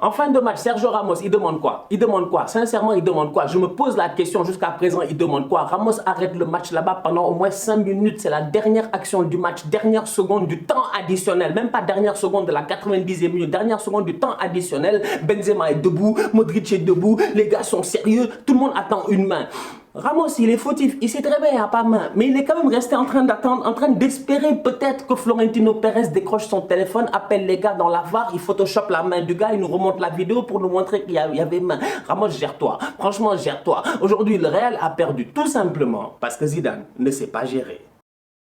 En fin de match, Sergio Ramos, il demande quoi? Il demande quoi? Sincèrement, il demande quoi? Je me pose la question jusqu'à présent, il demande quoi? Ramos arrête le match là-bas pendant au moins 5 minutes. C'est la dernière action du match, dernière seconde du temps additionnel. Même pas dernière seconde de la 90e minute, dernière seconde du temps additionnel. Benzema est debout, Modric est debout, les gars sont sérieux, tout le monde attend une main. Ramos, il est fautif, il sait très bien, il n'y a pas main, mais il est quand même resté en train d'attendre, en train d'espérer peut-être que Florentino Pérez décroche son téléphone, appelle les gars dans la VAR, il photoshop la main du gars, il nous remonte la vidéo pour nous montrer qu'il y avait main. Ramos, gère-toi, franchement, gère-toi. Aujourd'hui, le Real a perdu tout simplement parce que Zidane ne sait pas gérer.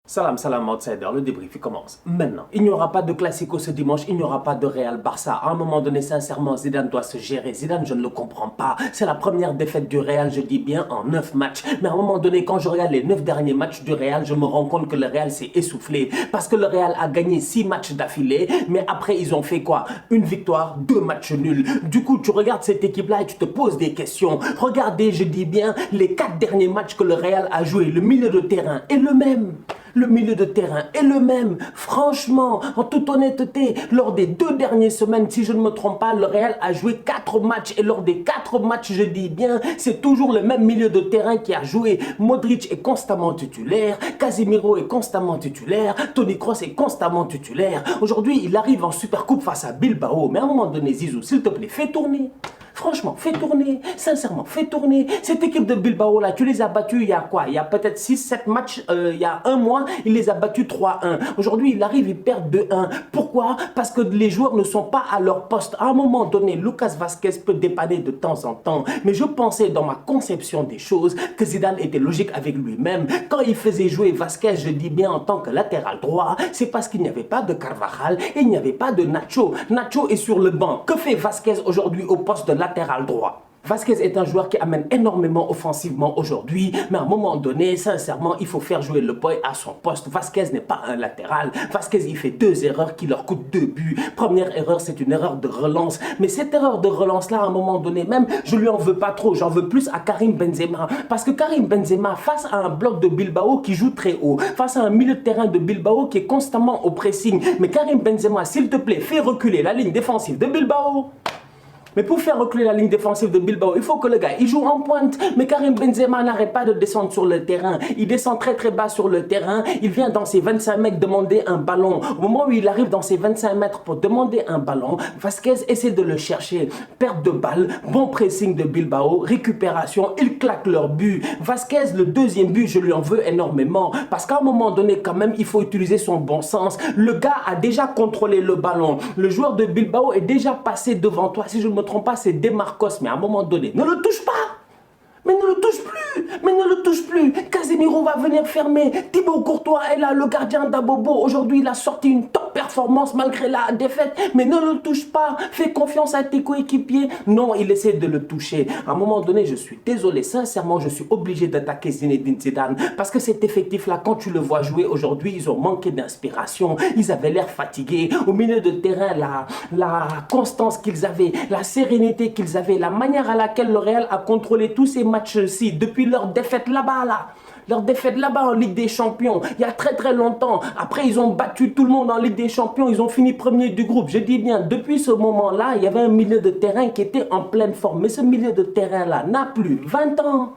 Salam, salam, outsider, le débrief commence maintenant. Il n'y aura pas de classico ce dimanche, il n'y aura pas de Real Barça. À un moment donné, sincèrement, Zidane doit se gérer. Zidane, je ne le comprends pas. C'est la première défaite du Real, je dis bien, en 9 matchs. Mais à un moment donné, quand je regarde les 9 derniers matchs du Real, je me rends compte que le Real s'est essoufflé. Parce que le Real a gagné 6 matchs d'affilée, mais après, ils ont fait quoi? Une victoire, 2 matchs nuls. Du coup, tu regardes cette équipe-là et tu te poses des questions. Regardez, je dis bien, les 4 derniers matchs que le Real a joué, le milieu de terrain est le même. Le milieu de terrain est le même. Franchement, en toute honnêteté, lors des 2 dernières semaines, si je ne me trompe pas, le Real a joué 4 matchs. Et lors des 4 matchs, je dis bien, c'est toujours le même milieu de terrain qui a joué. Modric est constamment titulaire, Casemiro est constamment titulaire, Toni Kroos est constamment titulaire. Aujourd'hui, il arrive en Supercoupe face à Bilbao. Mais à un moment donné, Zizou, s'il te plaît, fais tourner. Franchement, fais tourner, sincèrement, fais tourner. Cette équipe de Bilbao là, tu les as battus il y a quoi? Il y a peut-être 6-7 matchs, il y a un mois, il les a battus 3-1. Aujourd'hui, il arrive, il perd 2-1. Pourquoi? Parce que les joueurs ne sont pas à leur poste. À un moment donné, Lucas Vazquez peut dépanner de temps en temps. Mais je pensais dans ma conception des choses que Zidane était logique avec lui-même. Quand il faisait jouer Vazquez, je dis bien en tant que latéral droit, c'est parce qu'il n'y avait pas de Carvajal et il n'y avait pas de Nacho. Nacho est sur le banc. Que fait Vazquez aujourd'hui au poste de latéral droit? Vazquez est un joueur qui amène énormément offensivement aujourd'hui, mais à un moment donné, sincèrement, il faut faire jouer le boy à son poste. Vazquez n'est pas un latéral. Vazquez, il fait 2 erreurs qui leur coûtent 2 buts. Première erreur, c'est une erreur de relance. Mais cette erreur de relance-là, à un moment donné, même, je lui en veux pas trop. J'en veux plus à Karim Benzema. Parce que Karim Benzema, face à un bloc de Bilbao qui joue très haut, face à un milieu de terrain de Bilbao qui est constamment au pressing. Mais Karim Benzema, s'il te plaît, fais reculer la ligne défensive de Bilbao. Mais pour faire reculer la ligne défensive de Bilbao, il faut que le gars, il joue en pointe. Mais Karim Benzema n'arrête pas de descendre sur le terrain. Il descend très très bas sur le terrain. Il vient dans ses 25 mètres demander un ballon. Au moment où il arrive dans ses 25 mètres pour demander un ballon, Vazquez essaie de le chercher. Perte de balle, bon pressing de Bilbao, récupération, il claque leur but. Vazquez, le deuxième but, je lui en veux énormément. Parce qu'à un moment donné, quand même, il faut utiliser son bon sens. Le gars a déjà contrôlé le ballon. Le joueur de Bilbao est déjà passé devant toi. Si je ne me trompe pas, c'est Demarcos, mais à un moment donné, ne le touche pas. Mais ne le touche plus. Mais ne le touche plus. Casemiro va venir fermer. Thibaut Courtois est là, le gardien d'Abobo. Aujourd'hui, il a sorti une top performance malgré la défaite. Mais ne le touche pas. Fais confiance à tes coéquipiers. Non, il essaie de le toucher. À un moment donné, je suis désolé. Sincèrement, je suis obligé d'attaquer Zinedine Zidane. Parce que cet effectif-là, quand tu le vois jouer aujourd'hui, ils ont manqué d'inspiration. Ils avaient l'air fatigués. Au milieu de terrain, la constance qu'ils avaient, la sérénité qu'ils avaient, la manière à laquelle le Real a contrôlé tous ces matchs-ci, depuis leur défaite là-bas, leur défaite là-bas en Ligue des Champions, il y a très très longtemps. Après, ils ont battu tout le monde en Ligue des Champions, ils ont fini premier du groupe. Je dis bien, depuis ce moment-là, il y avait un milieu de terrain qui était en pleine forme. Mais ce milieu de terrain-là n'a plus 20 ans.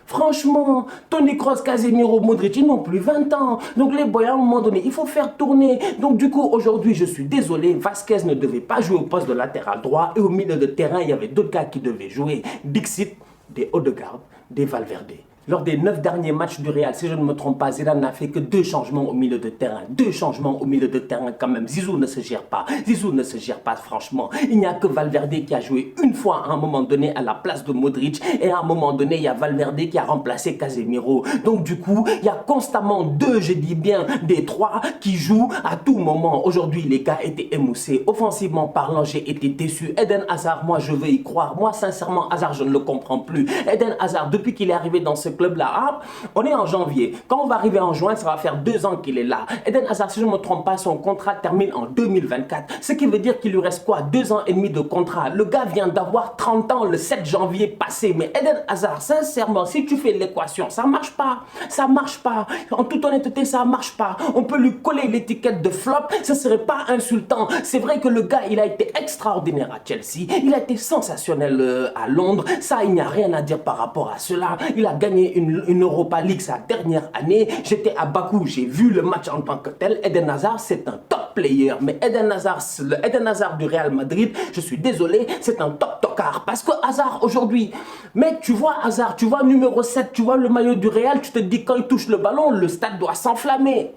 Franchement, Toni Kroos, Casemiro, Modric, ils n'ont plus 20 ans. Donc les boys, à un moment donné, il faut faire tourner. Donc du coup, aujourd'hui, je suis désolé, Vazquez ne devait pas jouer au poste de latéral droit. Et au milieu de terrain, il y avait d'autres gars qui devaient jouer. Dixit, des Odegaard, des Valverde. Lors des 9 derniers matchs du Real, si je ne me trompe pas, Zidane n'a fait que 2 changements au milieu de terrain. 2 changements au milieu de terrain quand même. Zizou ne se gère pas. Zizou ne se gère pas franchement. Il n'y a que Valverde qui a joué une fois à un moment donné à la place de Modric. Et à un moment donné, il y a Valverde qui a remplacé Casemiro. Donc du coup, il y a constamment 2, je dis bien, des 3 qui jouent à tout moment. Aujourd'hui, les gars étaient émoussés. Offensivement parlant, j'ai été déçu. Eden Hazard, moi je veux y croire. Moi sincèrement, Hazard, je ne le comprends plus. Eden Hazard, depuis qu'il est arrivé dans ce club-là. Ah, on est en janvier. Quand on va arriver en juin, ça va faire 2 ans qu'il est là. Eden Hazard, si je ne me trompe pas, son contrat termine en 2024. Ce qui veut dire qu'il lui reste quoi? 2 ans et demi de contrat. Le gars vient d'avoir 30 ans le 7 janvier passé. Mais Eden Hazard, sincèrement, si tu fais l'équation, ça marche pas. Ça marche pas. En toute honnêteté, ça marche pas. On peut lui coller l'étiquette de flop. Ce serait pas insultant. C'est vrai que le gars, il a été extraordinaire à Chelsea. Il a été sensationnel à Londres. Ça, il n'y a rien à dire par rapport à cela. Il a gagné une Europa League sa dernière année. J'étais à Bakou, j'ai vu le match en tant que tel. Eden Hazard, c'est un top player. Mais Eden Hazard, le Eden Hazard du Real Madrid, je suis désolé, c'est un top tocard. Parce que Hazard, aujourd'hui, mec, tu vois Hazard, tu vois numéro 7, tu vois le maillot du Real, tu te dis quand il touche le ballon, le stade doit s'enflammer.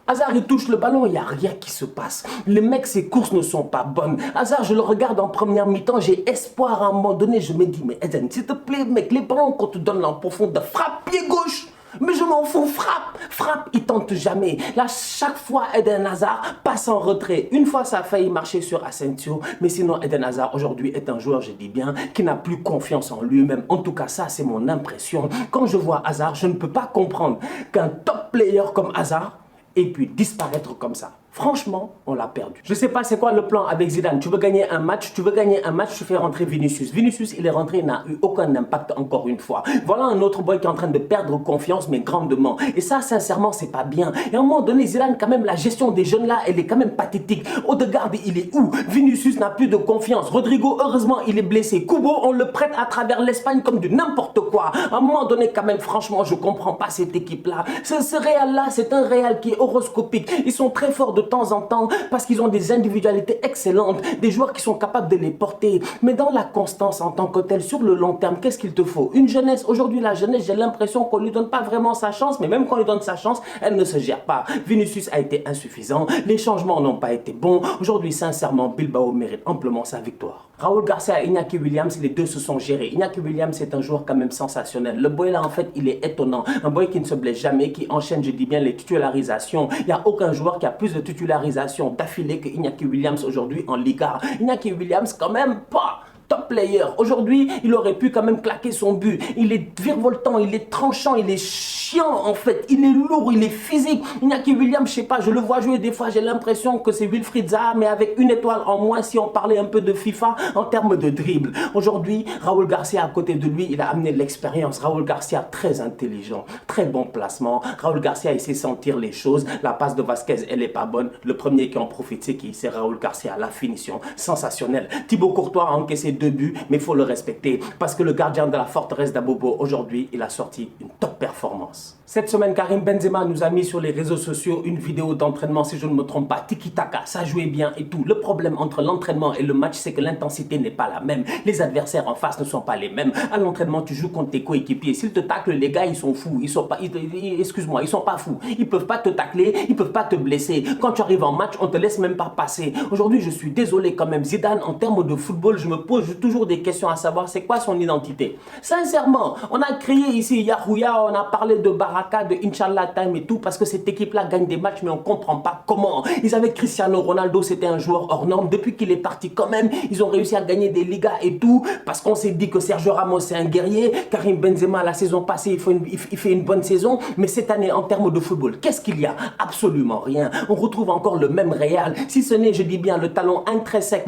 Hazard, il touche le ballon, il n'y a rien qui se passe. Les mecs, ses courses ne sont pas bonnes. Hazard, je le regarde en première mi-temps, j'ai espoir à un moment donné. Je me dis, mais Eden, s'il te plaît, mec, les ballons qu'on te donne là en profondeur, frappe pied gauche. Mais je m'en fous, frappe, il tente jamais. Là, chaque fois, Eden Hazard passe en retrait. Une fois, ça a failli marcher sur Asensio. Mais sinon, Eden Hazard, aujourd'hui, est un joueur, je dis bien, qui n'a plus confiance en lui-même. En tout cas, ça, c'est mon impression. Quand je vois Hazard, je ne peux pas comprendre qu'un top player comme Hazard et puis disparaître comme ça. Franchement, on l'a perdu. Je ne sais pas c'est quoi le plan avec Zidane. Tu veux gagner un match, tu fais rentrer Vinicius. Vinicius, il est rentré, il n'a eu aucun impact encore une fois. Voilà un autre boy qui est en train de perdre confiance, mais grandement. Et ça, sincèrement, c'est pas bien. Et à un moment donné, Zidane, quand même, la gestion des jeunes là, elle est quand même pathétique. Odegaard, il est où? Vinicius n'a plus de confiance. Rodrigo, heureusement, il est blessé. Kubo, on le prête à travers l'Espagne comme du n'importe quoi. À un moment donné, quand même, franchement, je comprends pas cette équipe-là. Ce Real-là, c'est un Real qui est horoscopique. Ils sont très forts de temps en temps parce qu'ils ont des individualités excellentes, des joueurs qui sont capables de les porter. Mais dans la constance en tant que telle, sur le long terme, qu'est-ce qu'il te faut? Une jeunesse. Aujourd'hui, la jeunesse, j'ai l'impression qu'on lui donne pas vraiment sa chance, mais même quand on lui donne sa chance, elle ne se gère pas. Vinicius a été insuffisant, les changements n'ont pas été bons. Aujourd'hui, sincèrement, Bilbao mérite amplement sa victoire. Raúl Garcia et Iñaki Williams, les deux se sont gérés. Iñaki Williams, c'est un joueur quand même sensationnel. Le boy là, en fait, il est étonnant. Un boy qui ne se blesse jamais, qui enchaîne, je dis bien, les titularisations. Il n'y a aucun joueur qui a plus de titularisations d'affilée que Iñaki Williams aujourd'hui en Liga. Iñaki Williams, quand même, pas top player. Aujourd'hui, il aurait pu quand même claquer son but. Il est virevoltant, il est tranchant, il est chiant en fait. Il est lourd, il est physique. Iñaki Williams, je sais pas, je le vois jouer des fois, j'ai l'impression que c'est Wilfried Zaha, mais avec une étoile en moins si on parlait un peu de FIFA en termes de dribble. Aujourd'hui, Raúl Garcia à côté de lui, il a amené de l'expérience. Raúl Garcia, très intelligent, très bon placement. Raúl Garcia, il sait sentir les choses. La passe de Vasquez, elle est pas bonne. Le premier qui en profite, c'est qui? C'est Raúl Garcia. La finition, sensationnelle. Thibaut Courtois a encaissé 2 buts, mais il faut le respecter parce que le gardien de la forteresse d'Abobo, aujourd'hui, il a sorti une top performance. Cette semaine, Karim Benzema nous a mis sur les réseaux sociaux une vidéo d'entraînement, si je ne me trompe pas, tiki-taka, ça jouait bien et tout. Le problème entre l'entraînement et le match, c'est que l'intensité n'est pas la même. Les adversaires en face ne sont pas les mêmes. À l'entraînement, tu joues contre tes coéquipiers. S'ils te taclent, les gars, ils sont fous. Ils sont pas, excuse-moi, ils sont pas fous. Ils peuvent pas te tacler, ils peuvent pas te blesser. Quand tu arrives en match, on te laisse même pas passer. Aujourd'hui, je suis désolé quand même. Zidane, en termes de football, je me pose toujours des questions à savoir c'est quoi son identité. Sincèrement, on a créé ici Yahouya, on a parlé de Baraka, de Inch'Allah Time et tout parce que cette équipe-là gagne des matchs mais on comprend pas comment. Ils avaient Cristiano Ronaldo, c'était un joueur hors norme. Depuis qu'il est parti quand même, ils ont réussi à gagner des Ligas et tout parce qu'on s'est dit que Sergio Ramos c'est un guerrier. Karim Benzema la saison passée il fait une bonne saison, mais cette année en termes de football, qu'est-ce qu'il y a? Absolument rien. On retrouve encore le même Real, si ce n'est, je dis bien, le talent intrinsèque,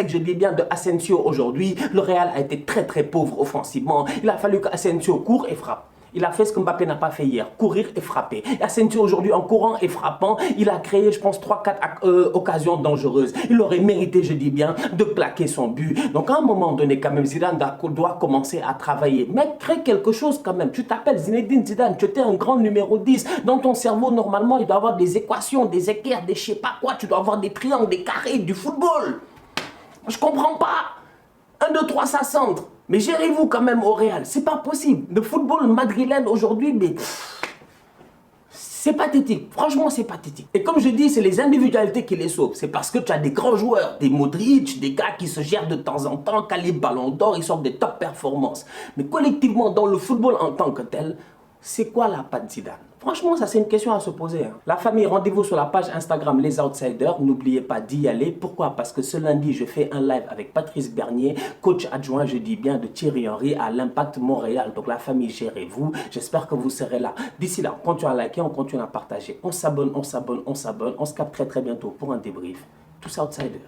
je dis bien, de Asensio aujourd'hui. Le Real a été très très pauvre offensivement. Il a fallu qu'Asensio court et frappe. Il a fait ce que Mbappé n'a pas fait hier, courir et frapper. Asensio aujourd'hui en courant et frappant, il a créé je pense 3-4 occasions dangereuses. Il aurait mérité, je dis bien, de plaquer son but. Donc à un moment donné quand même, Zidane doit commencer à travailler. Mais crée quelque chose quand même. Tu t'appelles Zinedine Zidane, tu étais un grand numéro 10. Dans ton cerveau, normalement, il doit y avoir des équations, des équerres, des je sais pas quoi. Tu dois avoir des triangles, des carrés, du football. Je comprends pas. 1, 2, 3, ça centre. Mais gérez-vous quand même au Real. C'est pas possible. Le football madrilène aujourd'hui, mais c'est pathétique. Franchement, c'est pathétique. Et comme je dis, c'est les individualités qui les sauvent. C'est parce que tu as des grands joueurs, des Modric, des gars qui se gèrent de temps en temps, calibre ballon d'or, ils sortent des top performances. Mais collectivement, dans le football en tant que tel, C'est quoi la patte Zidane? Franchement, ça c'est une question à se poser. La famille, rendez-vous sur la page Instagram Les Outsiders. N'oubliez pas d'y aller. Pourquoi? Parce que ce lundi, je fais un live avec Patrice Bernier, coach adjoint, je dis bien, de Thierry Henry à l'Impact Montréal. Donc la famille, gérez-vous. J'espère que vous serez là. D'ici là, on continue à liker, on continue à partager. On s'abonne, on s'abonne, on s'abonne. On se capte très très bientôt pour un débrief. Tous Outsiders.